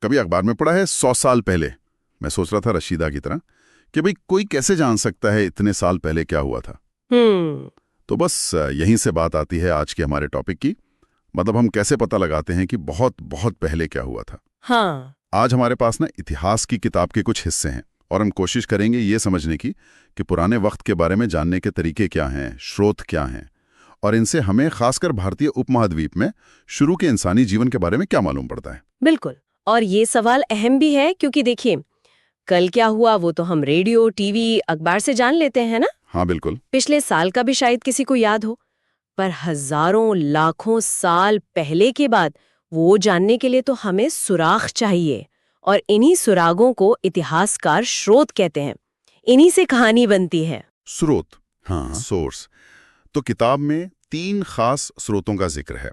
कभी अखबार में पढ़ा है 100 साल पहले। मैं सोच रहा था रशीदा की तरह कि भाई कोई कैसे जान सकता है इतने साल पहले क्या हुआ था। तो बस यहीं से बात आती है आज के हमारे टॉपिक की। मतलब हम कैसे पता लगाते हैं कि बहुत बहुत पहले क्या हुआ था। हाँ। आज हमारे पास ना इतिहास की किताब के कुछ हिस्से हैं और हम कोशिश करेंगे ये समझने की कि पुराने वक्त के बारे में जानने के तरीके क्या हैं, स्रोत क्या हैं और इनसे हमें खासकर भारतीय उपमहाद्वीप में शुरू के इंसानी जीवन के बारे में क्या मालूम पड़ता है। बिल्कुल। और ये सवाल अहम भी है क्योंकि देखिए, कल क्या हुआ वो तो हम रेडियो, टीवी, अखबार से जान लेते हैं ना। हाँ बिल्कुल। पिछले साल का भी शायद किसी को याद हो, पर हजारों लाखों साल पहले के बाद वो जानने के लिए तो हमें सुराग चाहिए, और इन्हीं सुरागों को इतिहासकार स्रोत कहते हैं। इन्हीं से कहानी बनती है। स्रोत, हाँ, सोर्स। तो किताब में 3 खास स्रोतों का जिक्र है।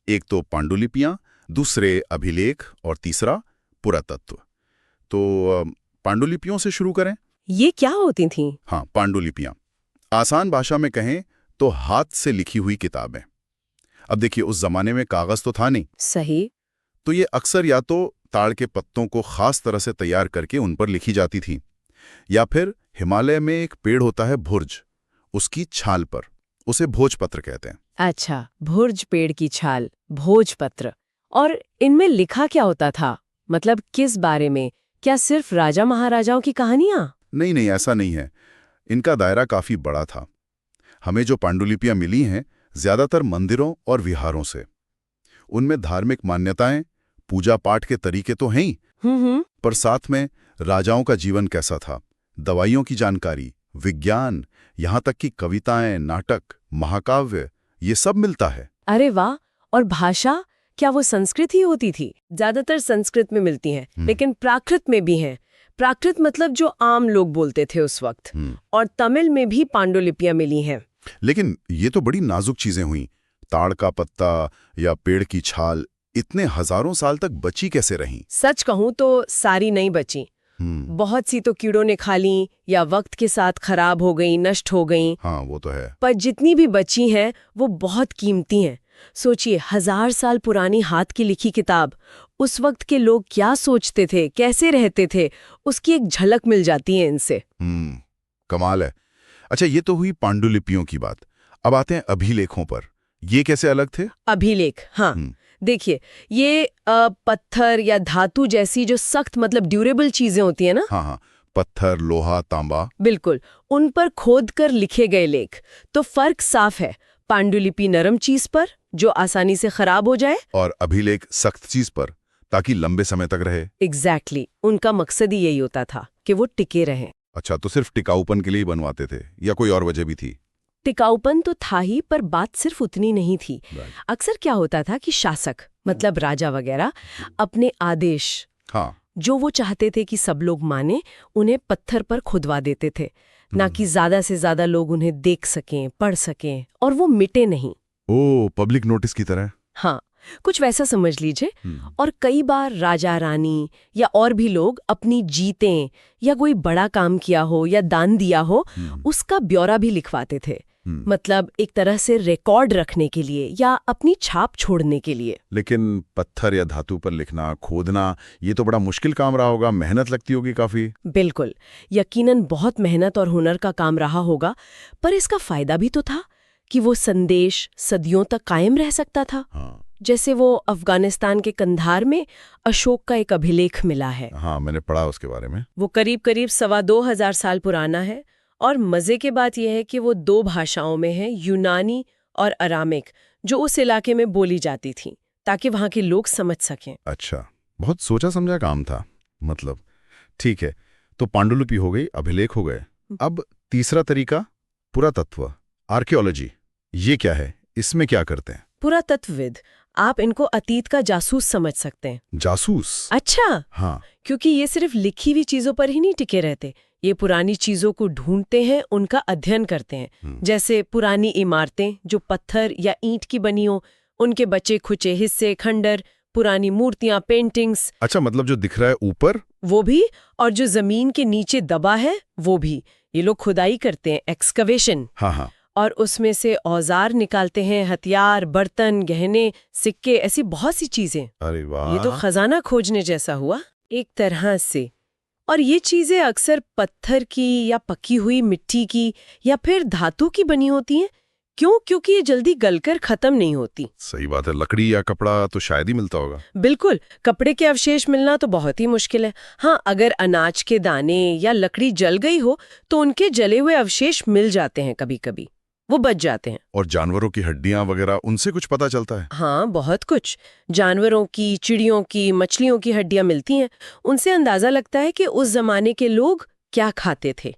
एक तो पांडुलिपियां, दूसरे अभिलेख और तीसरा पुरातत्व। तो पांडुलिपियों से शुरू करें। ये क्या होती थीं? हाँ, पांडुलिपियां आसान भाषा में कहें तो हाथ से लिखी हुई किताबें। अब देखिए, उस जमाने में कागज तो था नहीं। सही। तो ये अक्सर या तो ताड़ के पत्तों को खास तरह से तैयार करके उन पर लिखी जाती थी, या फिर हिमालय में एक पेड़ होता है भुर्ज, उसकी छाल पर, उसे भोजपत्र कहते हैं। अच्छा, भुर्ज पेड़ की छाल, भोजपत्र। और इनमें लिखा क्या होता था? मतलब किस बारे में? क्या सिर्फ राजा महाराजाओं की कहानियां? नहीं नहीं, ऐसा नहीं है। इनका दायरा काफी बड़ा था। हमें जो पांडुलिपियां मिली हैं ज्यादातर मंदिरों और विहारों से। उनमें धार्मिक मान्यताएं, पूजा पाठ के तरीके तो हैं ही, पर साथ में राजाओं का जीवन कैसा था, दवाइयों की जानकारी, विज्ञान, यहाँ तक कि कविताएं, नाटक, महाकाव्य, ये सब मिलता है। अरे वाह! और भाषा, क्या वो संस्कृत ही होती थी? ज्यादातर संस्कृत में मिलती हैं, लेकिन प्राकृत में भी हैं। प्राकृत मतलब जो आम लोग बोलते थे उस वक्त। और तमिल में भी पांडुलिपियां मिली हैं। लेकिन ये तो बड़ी नाजुक चीजें हुई। ताड़ का पत्ता या पेड़ की छाल इतने हजारों साल तक बची कैसे रहीं? सच कहूं तो सारी नहीं बची। बहुत सी तो कीड़ों ने खा ली या वक्त के साथ खराब हो गई, नष्ट हो गई। हाँ, वो तो है। पर जितनी भी बची हैं वो बहुत कीमती हैं। सोचिए, 1000 साल पुरानी हाथ की लिखी किताब, उस वक्त के लोग क्या सोचते थे, कैसे रहते थे, उसकी एक झलक मिल जाती है इनसे। कमाल है। अच्छा, ये तो हुई पांडुलिपियों की बात। अब आते हैं अभिलेखों पर। ये कैसे अलग थे? अभिलेख, हाँ, देखिए, ये पत्थर या धातु जैसी जो सख्त मतलब ड्यूरेबल चीजें होती है ना। हाँ, पत्थर, लोहा, तांबा, बिल्कुल, उन पर खोद कर लिखे गए लेख। तो फर्क साफ है। पांडुलिपि नरम चीज पर जो आसानी से खराब हो जाए, और अभिलेख सख्त चीज पर ताकि लंबे समय तक रहे। एग्जैक्टली, उनका मकसद ही यही होता था कि वो टिके रहें। अच्छा, तो सिर्फ टिकाऊपन के लिए ही बनवाते थे या कोई और वजह भी थी? टिकाऊपन तो था ही, पर बात सिर्फ उतनी नहीं थी। अक्सर क्या होता था कि शासक मतलब राजा वगैरह अपने आदेश, हाँ, जो वो चाहते थे कि सब लोग माने, उन्हें पत्थर पर खुदवा देते थे, ना कि ज्यादा से ज्यादा लोग उन्हें देख सकें, पढ़ सकें और वो मिटे नहीं। ओ, पब्लिक नोटिस की तरह। हाँ, कुछ वैसा समझ लीजिए। और कई बार राजा रानी या और भी लोग अपनी जीतें या कोई बड़ा काम किया हो या दान दिया हो, उसका ब्यौरा भी लिखवाते थे। मतलब एक तरह से रिकॉर्ड रखने के लिए या अपनी छाप छोड़ने के लिए। लेकिन पत्थर या धातु पर लिखना, खोदना, ये तो बड़ा मुश्किल काम रहा होगा, मेहनत लगती होगी काफी। बिल्कुल, यकीनन बहुत मेहनत और हुनर का काम रहा होगा, पर इसका फायदा भी तो था कि वो संदेश सदियों तक कायम रह सकता था। हाँ। जैसे वो अफगानिस्तान के कंधार में अशोक का एक अभिलेख मिला है। हाँ, मैंने पढ़ा उसके बारे में। वो करीब 2,2500 साल पुराना है, और मजे की बात यह है कि वो 2 भाषाओं में है, यूनानी और अरामिक, जो उस इलाके में बोली जाती थी, ताकि वहां के लोग समझ सकें। अच्छा, बहुत सोचा समझा काम था। मतलब ठीक है, तो पांडुलिपि हो गई, अभिलेख हो गए। अब तीसरा तरीका, पुरातत्व, आर्कियोलॉजी। ये क्या है, इसमें क्या करते हैं? पुरातत्वविद, आप इनको अतीत का जासूस समझ सकते हैं। जासूस? अच्छा, हाँ, क्योंकि ये सिर्फ लिखी हुई चीजों पर ही नहीं टिके रहते। ये पुरानी चीजों को ढूंढते हैं, उनका अध्ययन करते हैं। जैसे पुरानी इमारतें जो पत्थर या ईंट की बनी हो, उनके बचे खुचे हिस्से, खंडर, पुरानी मूर्तियां, पेंटिंग्स। अच्छा, मतलब जो दिख रहा है ऊपर वो भी, और जो जमीन के नीचे दबा है वो भी। ये लोग खुदाई करते हैं, एक्सकवेशन। हाँ हाँ। और उसमें से औजार निकालते हैं, हथियार, बर्तन, गहने, सिक्के, ऐसी बहुत सी चीजें। अरे वाह! ये तो खजाना खोजने जैसा हुआ एक तरह से। और ये चीजें अक्सर पत्थर की या पकी हुई मिट्टी की या फिर धातु की बनी होती हैं। क्यों? क्योंकि ये जल्दी गलकर खत्म नहीं होती। सही बात है, लकड़ी या कपड़ा तो शायद ही मिलता होगा। बिल्कुल, कपड़े के अवशेष मिलना तो बहुत ही मुश्किल है। हाँ, अगर अनाज के दाने या लकड़ी जल गई हो तो उनके जले हुए अवशेष मिल जाते हैं, कभी-कभी वो बच जाते हैं। और जानवरों की हड्डियां वगैरह, उनसे कुछ पता चलता है? हाँ, बहुत कुछ। जानवरों की, चिड़ियों की, मछलियों की हड्डियां मिलती हैं। उनसे अंदाजा लगता है कि उस जमाने के लोग क्या खाते थे।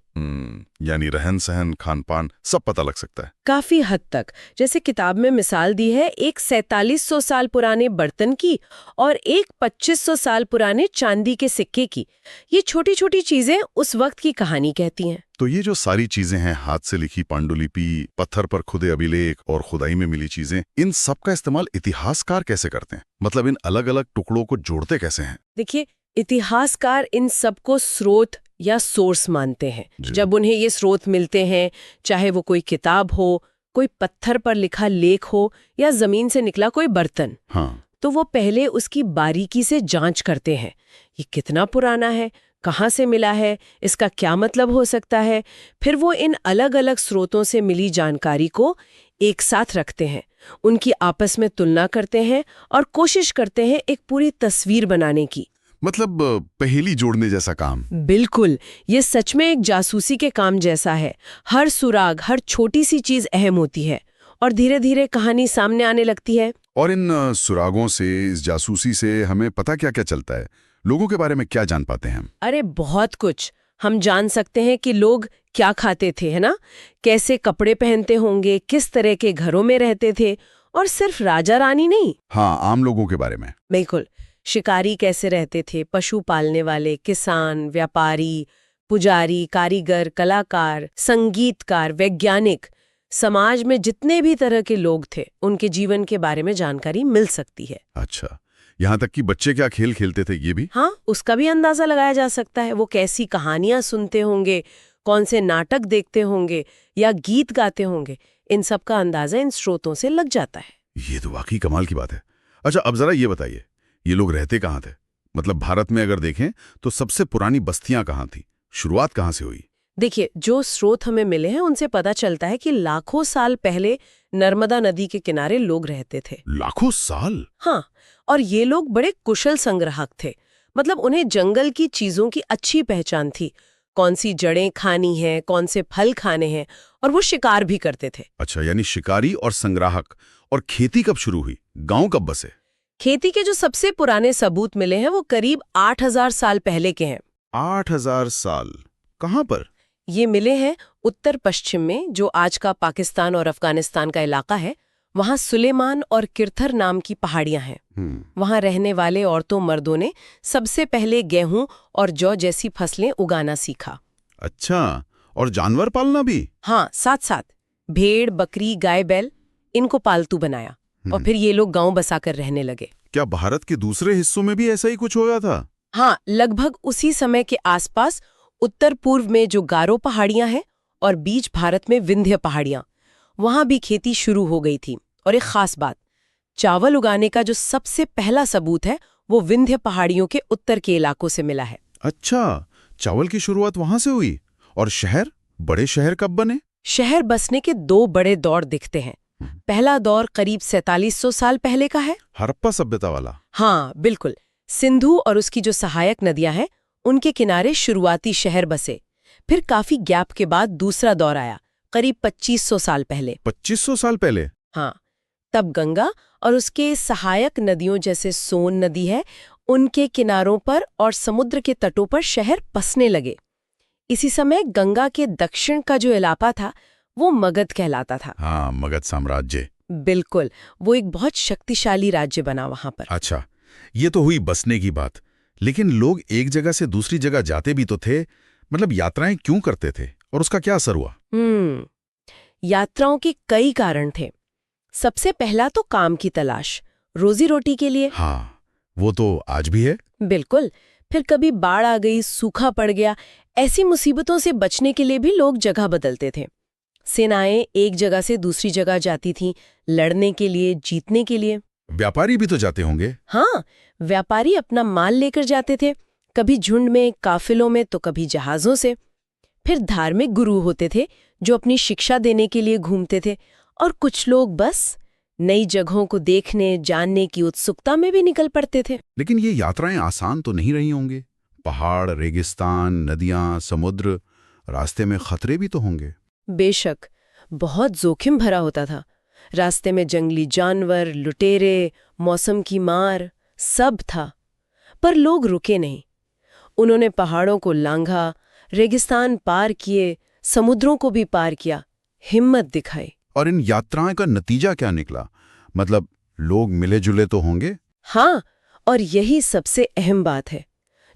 यानी रहन सहन, खान पान सब पता लग सकता है। काफी हद तक। जैसे किताब में मिसाल दी है एक 4700 साल पुराने बर्तन की और एक 2500 साल पुराने चांदी के सिक्के की। ये छोटी छोटी चीजें उस वक्त की कहानी कहती हैं। तो ये जो सारी चीजें हैं, हाथ से लिखी पांडुलिपि, पत्थर पर खुदे अभिलेख और खुदाई में मिली चीजें, इन सब का इस्तेमाल इतिहासकार कैसे करते हैं? मतलब इन अलग अलग टुकड़ों को जोड़ते कैसे हैं? देखिए, इतिहासकार इन सबको स्रोत या सोर्स मानते हैं। जब उन्हें ये स्रोत मिलते हैं, चाहे वो कोई किताब हो, कोई पत्थर पर लिखा लेख हो या जमीन से निकला कोई बर्तन, हाँ, तो वो पहले उसकी बारीकी से जांच करते हैं। ये कितना पुराना है, कहाँ से मिला है, इसका क्या मतलब हो सकता है। फिर वो इन अलग अलग स्रोतों से मिली जानकारी को एक साथ रखते हैं, उनकी आपस में तुलना करते हैं और कोशिश करते हैं एक पूरी तस्वीर बनाने की। मतलब पहेली जोड़ने जैसा काम। बिल्कुल, ये सच में एक जासूसी के काम जैसा है। हर सुराग, हर छोटी सी चीज अहम होती है और धीरे धीरे कहानी सामने आने लगती है। और इन सुरागों से, इस जासूसी से हमें पता क्या क्या चलता है? लोगों के बारे में क्या जान पाते हैं हम? अरे बहुत कुछ। हम जान सकते हैं कि लोग क्या खाते थे, है ना, कैसे कपड़े पहनते होंगे, किस तरह के घरों में रहते थे, और सिर्फ राजा रानी नहीं। हाँ, आम लोगों के बारे में। बिल्कुल, शिकारी कैसे रहते थे, पशु पालने वाले, किसान, व्यापारी, पुजारी, कारीगर, कलाकार, संगीतकार, वैज्ञानिक, समाज में जितने भी तरह के लोग थे, उनके जीवन के बारे में जानकारी मिल सकती है। अच्छा, यहाँ तक कि बच्चे क्या खेल खेलते थे ये भी? हाँ, उसका भी अंदाजा लगाया जा सकता है। वो कैसी कहानियां सुनते होंगे, कौन से नाटक देखते होंगे या गीत गाते होंगे, इन सब का अंदाजा इन स्रोतों से लग जाता है। ये तो वाकई कमाल की बात है। अच्छा, अब जरा ये बताइए, ये लोग रहते कहाँ थे? मतलब भारत में अगर देखें तो सबसे पुरानी बस्तियां कहाँ थी? शुरुआत कहाँ से हुई? देखिए, जो स्रोत हमें मिले हैं उनसे पता चलता है कि लाखों साल पहले नर्मदा नदी के किनारे लोग रहते थे। लाखों साल? हाँ, और ये लोग बड़े कुशल संग्राहक थे। मतलब उन्हें जंगल की चीजों की अच्छी पहचान थी, कौन सी जड़ें खानी हैं, कौन से फल खाने हैं, और वो शिकार भी करते थे। अच्छा, यानी शिकारी और संग्राहक। और खेती कब शुरू हुई? गांव कब बसे? खेती के जो सबसे पुराने सबूत मिले हैं वो करीब 8000 साल पहले के हैं। 8000 साल? कहाँ पर? ये मिले हैं उत्तर पश्चिम में, जो आज का पाकिस्तान और अफगानिस्तान का इलाका है। वहाँ सुलेमान और किरथर नाम की पहाड़ियां हैं। वहाँ रहने वाले औरतों मर्दों ने सबसे पहले गेहूं और जौ जैसी फसलें उगाना सीखा। अच्छा, और जानवर पालना भी? हाँ, साथ साथ भेड़, बकरी, गाय, बैल, इनको पालतू बनाया और फिर ये लोग गांव बसाकर रहने लगे। क्या भारत के दूसरे हिस्सों में भी ऐसा ही कुछ होया था? हाँ, लगभग उसी समय के आसपास उत्तर पूर्व में जो गारो पहाड़ियां हैं और बीच भारत में विंध्य पहाड़ियां, वहां भी खेती शुरू हो गई थी। और एक खास बात, चावल उगाने का जो सबसे पहला सबूत है वो विंध्य पहाड़ियों के उत्तर के इलाकों से मिला है। अच्छा, चावल की शुरुआत वहां से हुई। और शहर, बड़े शहर कब बने? शहर बसने के दो बड़े दौर दिखते हैं। पहला दौर करीब 4700 साल पहले का है, हड़प्पा सभ्यता वाला। हाँ बिल्कुल। सिंधु और उसकी जो सहायक नदियां हैं उनके किनारे शुरुआती शहर बसे। फिर काफी गैप के बाद दूसरा दौर आया, करीब 2500 साल पहले। 2500 साल पहले? हाँ, तब गंगा और उसके सहायक नदियों जैसे सोन नदी है, उनके किनारों पर और समुद्र के तटों पर शहर बसने लगे। इसी समय गंगा के दक्षिण का जो इलाका था वो मगध कहलाता था। हाँ, मगध साम्राज्य। बिल्कुल, वो एक बहुत शक्तिशाली राज्य बना वहां पर। अच्छा, ये तो हुई बसने की बात। लेकिन लोग एक जगह से दूसरी जगह जाते भी तो थे। मतलब यात्राएं क्यों करते थे और उसका क्या असर हुआ? यात्राओं के कई कारण थे। सबसे पहला तो काम की तलाश, रोजी रोटी के लिए। हाँ, वो तो आज भी है। बिल्कुल। फिर कभी बाढ़ आ गई, सूखा पड़ गया, ऐसी मुसीबतों से बचने के लिए भी लोग जगह बदलते थे। सेनाएं एक जगह से दूसरी जगह जाती थीं, लड़ने के लिए, जीतने के लिए। व्यापारी भी तो जाते होंगे। हाँ, व्यापारी अपना माल लेकर जाते थे, कभी झुंड में, काफिलों में, तो कभी जहाजों से। फिर धार्मिक गुरु होते थे जो अपनी शिक्षा देने के लिए घूमते थे, और कुछ लोग बस नई जगहों को देखने, जानने की उत्सुकता में भी निकल पड़ते थे। लेकिन ये यात्राएं आसान तो नहीं रही होंगे। पहाड़, रेगिस्तान, नदियां, समुद्र, रास्ते में खतरे भी तो होंगे। बेशक, बहुत जोखिम भरा होता था। रास्ते में जंगली जानवर, लुटेरे, मौसम की मार, सब था। पर लोग रुके नहीं। उन्होंने पहाड़ों को लांघा, रेगिस्तान पार किए, समुद्रों को भी पार किया, हिम्मत दिखाई। और इन यात्राओं का नतीजा क्या निकला? मतलब लोग मिले जुले तो होंगे। हाँ, और यही सबसे अहम बात है।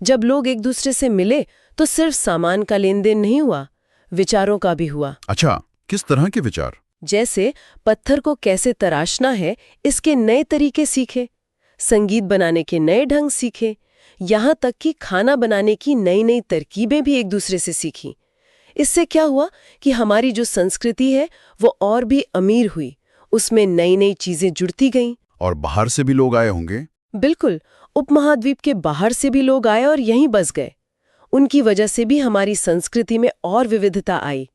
जब लोग एक दूसरे से मिले तो सिर्फ सामान का लेन देन नहीं हुआ, विचारों का भी हुआ। अच्छा, किस तरह के विचार? जैसे पत्थर को कैसे तराशना है, इसके नए तरीके सीखे, संगीत बनाने के नए ढंग सीखे, यहाँ तक कि खाना बनाने की नई नई तरकीबें भी एक दूसरे से सीखी। इससे क्या हुआ कि हमारी जो संस्कृति है वो और भी अमीर हुई, उसमें नई नई चीजें जुड़ती गईं। और बाहर से भी लोग आए होंगे। बिल्कुल, उपमहाद्वीप के बाहर से भी लोग आए और यहीं बस गए। उनकी वजह से भी हमारी संस्कृति में और विविधता आई।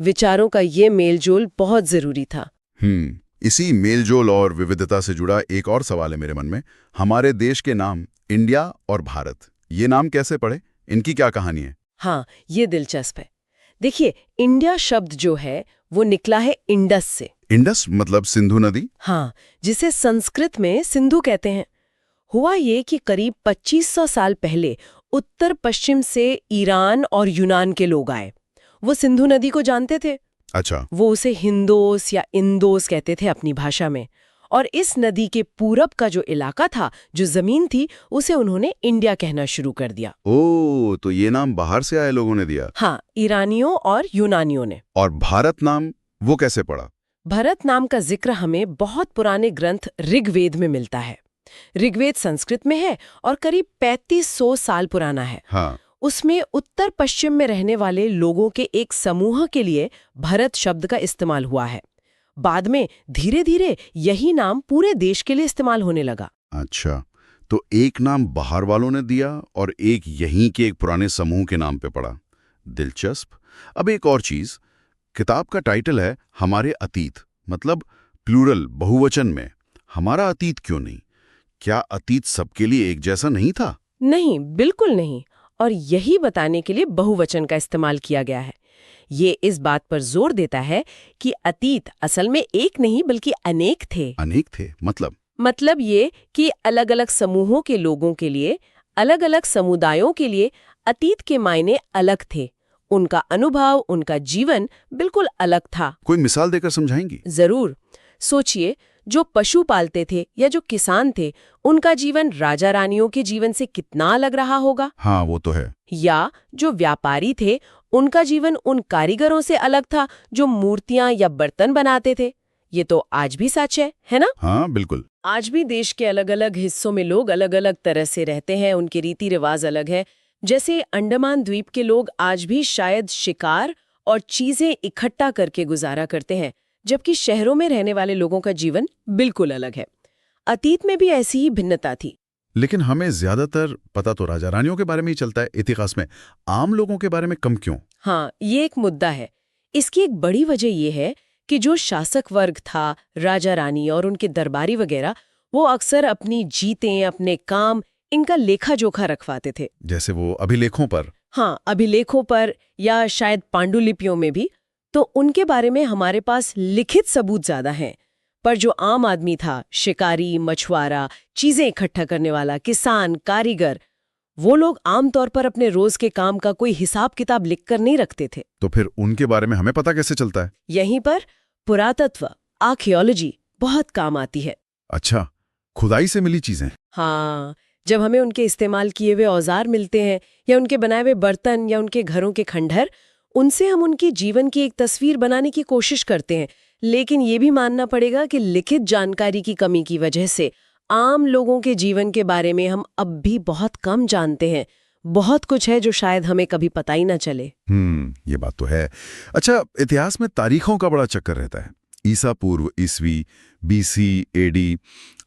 विचारों का ये मेलजोल बहुत जरूरी था। इसी मेलजोल और विविधता से जुड़ा एक और सवाल है मेरे मन में। हमारे देश के नाम इंडिया और भारत, ये नाम कैसे पड़े? इनकी क्या कहानी है? हाँ, ये दिलचस्प है। देखिए, इंडिया शब्द जो है वो निकला है इंडस से। इंडस मतलब सिंधु नदी? हाँ, जिसे संस्कृत में सिंधु कहते हैं। हुआ ये कि करीब 2500 साल पहले उत्तर पश्चिम से ईरान और यूनान के लोग आए। वो सिंधु नदी को जानते थे। अच्छा। वो उसे हिंदोस या इंदोस कहते थे अपनी भाषा में। और इस नदी के पूरब का जो इलाका था, जो जमीन थी, उसे उन्होंने इंडिया कहना शुरू कर दिया। ओह, तो ये नाम बाहर से आए लोगों ने दिया? हाँ, ईरानियों और यूनानियों ने। और भारत नाम वो कैसे पड़ा? भरत नाम का जिक्र हमें बहुत पुराने ग्रंथ ऋग्वेद में मिलता है। ऋग्वेद संस्कृत में है और करीब 3500 साल पुराना है। हाँ। उसमें उत्तर पश्चिम में रहने वाले लोगों के एक समूह के लिए भरत शब्द का इस्तेमाल हुआ है। बाद में धीरे धीरे यही नाम पूरे देश के लिए इस्तेमाल होने लगा। अच्छा, तो एक नाम बाहर वालों ने दिया और एक यहीं के एक पुराने समूह के नाम पे पड़ा। दिलचस्प। अब एक और चीज, किताब का टाइटल है हमारे अतीत, मतलब प्लूरल, बहुवचन में। हमारा अतीत क्यों नहीं? क्या अतीत सबके लिए एक जैसा नहीं था? नहीं, बिल्कुल नहीं। और यही बताने के लिए बहुवचन का इस्तेमाल किया गया है। ये इस बात पर जोर देता है कि अतीत असल में एक नहीं बल्कि अनेक थे। अनेक थे मतलब ये कि अलग अलग समूहों के लोगों के लिए, अलग अलग समुदायों के लिए अतीत के मायने अलग थे। उनका अनुभव, उनका जीवन बिल्कुल अलग था। कोई मिसाल देकर समझाएंगी? जरूर। सोचिए, जो पशु पालते थे या जो किसान थे, उनका जीवन राजा रानियों के जीवन से कितना अलग रहा होगा। हाँ, वो तो है। या जो व्यापारी थे, उनका जीवन उन कारीगरों से अलग था जो मूर्तियां या बर्तन बनाते थे। ये तो आज भी सच है ना? हाँ, बिल्कुल। आज भी देश के अलग अलग हिस्सों में लोग अलग अलग तरह से रहते हैं, उनके रीति रिवाज अलग है। जैसे अंडमान द्वीप के लोग आज भी शायद शिकार और चीजें इकट्ठा करके गुजारा करते हैं, जबकि शहरों में रहने वाले लोगों का जीवन बिल्कुल अलग है। अतीत में भी ऐसी ही भिन्नता थी। लेकिन हमें ज्यादातर पता तो राजा रानियों के बारे में ही चलता है इतिहास में, आम लोगों के बारे में कम क्यों? हाँ, ये एक मुद्दा है। इसकी एक बड़ी वजह ये है कि जो शासक वर्ग था, राजा रानी और उनके दरबारी वगैरह, वो अक्सर अपनी जीतें, अपने काम, इनका लेखा जोखा रखवाते थे। जैसे वो अभिलेखों पर। हाँ, अभिलेखों पर या शायद पांडुलिपियों में भी। तो उनके बारे में हमारे पास लिखित सबूत ज्यादा हैं। पर जो आम आदमी था, शिकारी, मछुआरा, चीजें इकट्ठा करने वाला, किसान, कारीगर, वो लोग आमतौर पर अपने रोज के काम का कोई हिसाब किताब लिखकर नहीं रखते थे। तो फिर उनके बारे में हमें पता कैसे चलता है? यहीं पर पुरातत्व, आर्कियोलॉजी बहुत काम आती है। अच्छा, खुदाई से मिली चीजें। हाँ, जब हमें उनके इस्तेमाल किए हुए औजार मिलते हैं या उनके बनाए हुए बर्तन या उनके घरों के खंडहर, उनसे हम उनके जीवन की एक तस्वीर बनाने की कोशिश करते हैं। लेकिन ये भी मानना पड़ेगा कि लिखित जानकारी की कमी की वजह से आम लोगों के जीवन के बारे में हम अब भी बहुत कम जानते हैं। बहुत कुछ है जो शायद हमें कभी पता ही ना चले। ये बात तो है। अच्छा, इतिहास में तारीखों का बड़ा चक्कर रहता है। ईसा पूर्व, ईसवी, बीसी, एडी,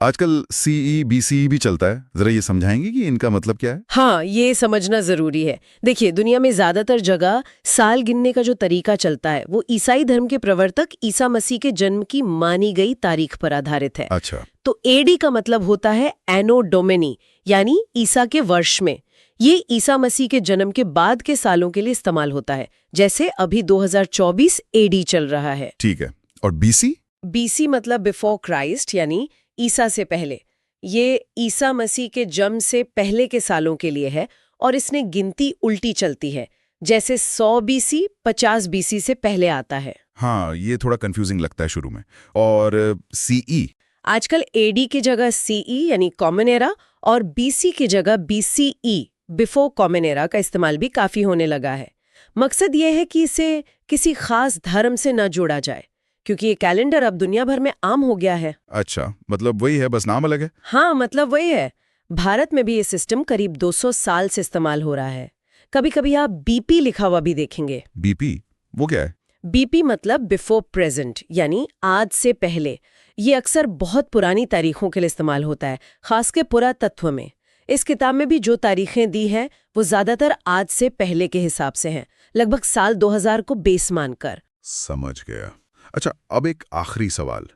आजकल सीई, बीसी भी चलता है। जरा ये समझाएंगे कि इनका मतलब क्या है? हाँ, ये समझना जरूरी है। देखिए, दुनिया में ज्यादातर जगह साल गिनने का जो तरीका चलता है वो ईसाई धर्म के प्रवर्तक ईसा मसीह के जन्म की मानी गई तारीख पर आधारित है। अच्छा। तो एडी का मतलब होता है एनो डोमिनी, यानी ईसा के वर्ष में। ये ईसा मसीह के जन्म के बाद के सालों के लिए इस्तेमाल होता है, जैसे अभी 2024 एडी चल रहा है। ठीक है। और बीसी? बीसी मतलब बिफोर क्राइस्ट, यानी ईसा से पहले। ये ईसा मसीह के जन्म से पहले के सालों के लिए है और इसने गिनती उल्टी चलती है, जैसे 100 बीसी 50 बीसी से पहले आता है। हाँ, ये थोड़ा कंफ्यूजिंग लगता है शुरू में। और सीई? आजकल एडी की जगह सीई यानी कॉमन एरा और बीसी की जगह बीसीई बिफोर कॉमन एरा का इस्तेमाल भी काफी होने लगा है। मकसद ये है कि इसे किसी खास धर्म से न जोड़ा जाए, क्योंकि ये कैलेंडर अब दुनिया भर में आम हो गया है। अच्छा, मतलब वही है, बस नाम अलग है। हाँ, मतलब वही है। भारत में भी ये सिस्टम करीब 200 साल से इस्तेमाल हो रहा है। कभी कभी आप बीपी लिखा हुआ भी देखेंगे। बीपी वो क्या है? बीपी मतलब बिफोर प्रेजेंट, यानी आज से पहले। ये अक्सर बहुत पुरानी तारीखों के लिए इस्तेमाल होता है, खासकर पुरातत्व में। इस किताब में भी जो तारीखें दी हैं वो ज्यादातर आज से पहले के हिसाब से हैं, लगभग साल 2000 को बेस मानकर। समझ गया। अच्छा, अब एक आखिरी सवाल।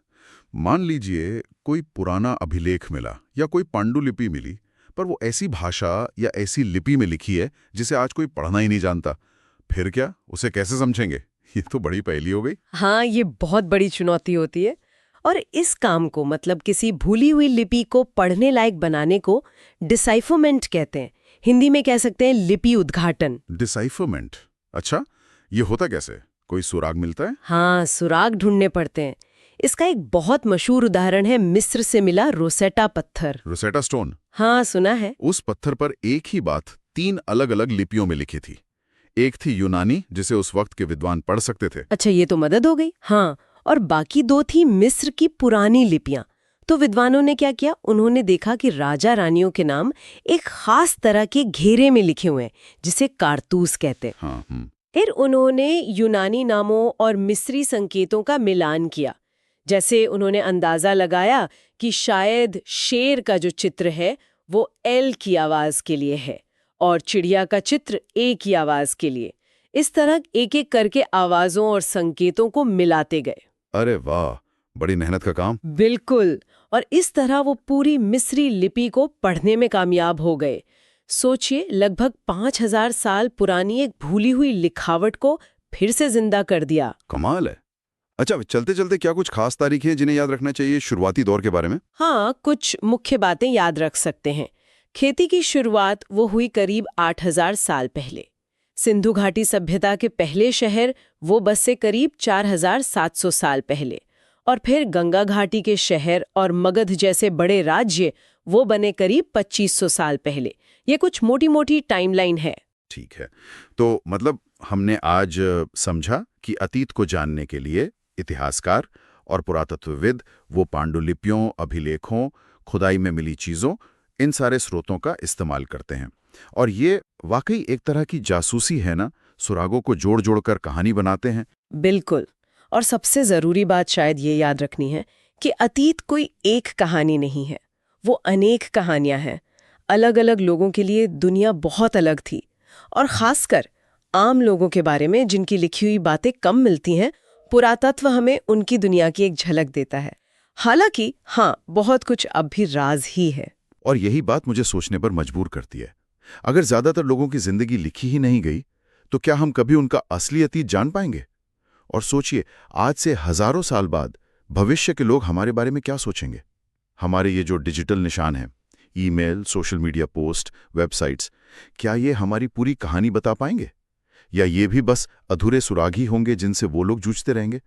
मान लीजिए कोई पुराना अभिलेख मिला या कोई पांडुलिपि मिली, पर वो ऐसी भाषा या ऐसी लिपि में लिखी है जिसे आज कोई पढ़ना ही नहीं जानता। फिर क्या, उसे कैसे समझेंगे? ये तो बड़ी पहेली हो गई। हाँ, ये बहुत बड़ी चुनौती होती है। और इस काम को, मतलब किसी भूली हुई लिपि को पढ़ने लायक बनाने को डिसाइफरमेंट कहते हैं। हिंदी में कह सकते हैं लिपि उद्घाटन। डिसाइफरमेंट? अच्छा, ये होता कैसे? कोई सुराग मिलता है? हाँ, सुराग ढूंढने पड़ते हैं। इसका एक बहुत मशहूर उदाहरण है मिस्र से मिला रोसेटा पत्थर। Rosetta stone? हाँ, सुना है। उस पत्थर पर एक ही बात 3 अलग-अलग लिपियों में लिखी थी। एक थी यूनानी, जिसे उस वक्त के विद्वान पढ़ सकते थे। अच्छा, ये तो मदद हो गई। हाँ, और बाकी 2 थी मिस्र की पुरानी लिपियां। तो विद्वानों ने क्या किया, उन्होंने देखा कि राजा रानियों के नाम एक खास तरह के घेरे में लिखे हुए हैं, जिसे कारतूस कहते। हाँ, फिर उन्होंने यूनानी नामों और मिस्री संकेतों का मिलान किया। जैसे उन्होंने अंदाजा लगाया कि शायद शेर का जो चित्र है वो एल की आवाज के लिए है और चिड़िया का चित्र ए की आवाज के लिए। इस तरह एक एक करके आवाजों और संकेतों को मिलाते गए। अरे वाह, बड़ी मेहनत का काम। बिल्कुल। और इस तरह वो पूरी मिस्री लिपि को पढ़ने में कामयाब हो गए। सोचिए, लगभग 5000 साल पुरानी एक भूली हुई लिखावट को फिर से जिंदा कर दिया। कमाल है। अच्छा, चलते चलते क्या कुछ खास तारीखें जिन्हें याद रखना चाहिए शुरुआती दौर के बारे में? हाँ, कुछ मुख्य बातें याद रख सकते हैं। खेती की शुरुआत वो हुई करीब 8000 साल पहले। सिंधु घाटी सभ्यता के पहले शहर वो बस से करीब 4700 साल पहले। और फिर गंगा घाटी के शहर और मगध जैसे बड़े राज्य वो बने करीब 2500 साल पहले। ये कुछ मोटी मोटी टाइमलाइन है। ठीक है, तो मतलब हमने आज समझा कि अतीत को जानने के लिए इतिहासकार और पुरातत्वविद वो पांडुलिपियों, अभिलेखों, खुदाई में मिली चीज़ों, इन सारे स्रोतों का इस्तेमाल करते हैं। और ये वाकई एक तरह की जासूसी है ना, सुरागों को जोड़ जोड़ कर कहानी बनाते हैं। बिल्कुल। और सबसे ज़रूरी बात शायद ये याद रखनी है कि अतीत कोई एक कहानी नहीं है, वो अनेक कहानियां हैं। अलग अलग लोगों के लिए दुनिया बहुत अलग थी, और ख़ासकर आम लोगों के बारे में जिनकी लिखी हुई बातें कम मिलती हैं, पुरातत्व हमें उनकी दुनिया की एक झलक देता है। हालांकि हाँ, बहुत कुछ अब भी राज ही है। और यही बात मुझे सोचने पर मजबूर करती है। अगर ज्यादातर लोगों की जिंदगी लिखी ही नहीं गई, तो क्या हम कभी उनका असली अतीत जान पाएंगे? और सोचिए, आज से हजारों साल बाद भविष्य के लोग हमारे बारे में क्या सोचेंगे? हमारे ये जो डिजिटल निशान हैं, email, social media post, websites, क्या ये हमारी पूरी कहानी बता पाएंगे? या ये भी बस अधूरे सुराग ही होंगे जिनसे वो लोग जूझते रहेंगे?